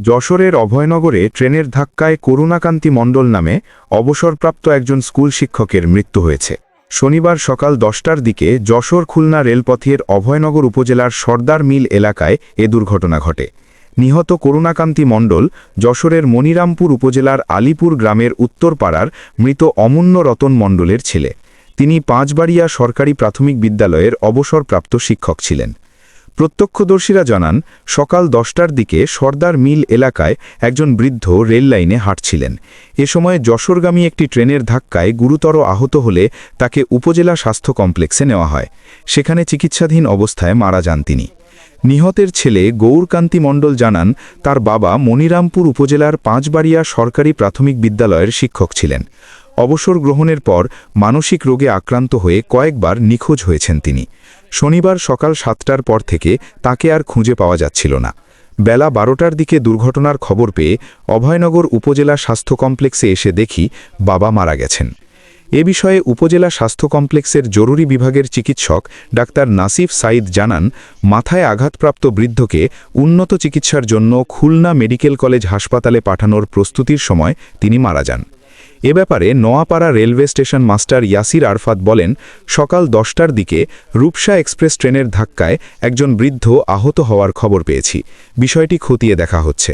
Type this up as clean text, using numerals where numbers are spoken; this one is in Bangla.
যশোরের অভয়নগরে ট্রেনের ধাক্কায় করুণাকান্তি মণ্ডল নামে অবসরপ্রাপ্ত একজন স্কুল শিক্ষকের মৃত্যু হয়েছে। শনিবার সকাল 10টার দিকে যশোর খুলনা রেলপথের অভয়নগর উপজেলার সর্দার মিল এলাকায় এ দুর্ঘটনা ঘটে। নিহত করুণাকান্তি মণ্ডল যশোরের মনিরামপুর উপজেলার আলীপুর গ্রামের উত্তরপাড়ার মৃত অমূন্য রতন মণ্ডলের ছেলে। তিনি পাঁচবাড়িয়া সরকারি প্রাথমিক বিদ্যালয়ের অবসরপ্রাপ্ত শিক্ষক ছিলেন। প্রত্যক্ষদর্শীরা জানান, সকাল 10টার দিকে সর্দার মিল এলাকায় একজন বৃদ্ধ রেল লাইনে হাঁটছিলেন। এ সময় যশোরগামী একটি ট্রেনের ধাক্কায় গুরুতর আহত হলে তাকে উপজেলা স্বাস্থ্য কমপ্লেক্সে নেওয়া হয়। সেখানে চিকিৎসাধীন অবস্থায় মারা যান তিনি। নিহতের ছেলে গৌরকান্তি মণ্ডল জানান, তার বাবা মনিরামপুর উপজেলার পাঁচবাড়িয়া সরকারি প্রাথমিক বিদ্যালয়ের শিক্ষক ছিলেন। অবসর গ্রহণের পর মানসিক রোগে আক্রান্ত হয়ে কয়েকবার নিখোঁজ হয়েছেন তিনি। শনিবার সকাল 7টার পর থেকে তাকে আর খুঁজে পাওয়া যাচ্ছিল না। বেলা 12টার দিকে দুর্ঘটনার খবর পেয়ে অভয়নগর উপজেলা স্বাস্থ্য কমপ্লেক্সে এসে দেখি বাবা মারা গেছেন। এ বিষয়ে উপজেলা স্বাস্থ্য কমপ্লেক্সের জরুরি বিভাগের চিকিৎসক ডাক্তার নাসিফ সাইদ জানান, মাথায় আঘাতপ্রাপ্ত বৃদ্ধকে উন্নত চিকিৎসার জন্য খুলনা মেডিকেল কলেজ হাসপাতালে পাঠানোর প্রস্তুতির সময় তিনি মারা যান। এ ব্যাপারে Noapara railway station master Yasir Arfat বলেন, সকাল 10টার দিকে রূপসা এক্সপ্রেস ট্রেনের ধাক্কায় একজন বৃদ্ধ আহত হওয়ার খবর পেয়েছি। বিষয়টি খতিয়ে দেখা হচ্ছে।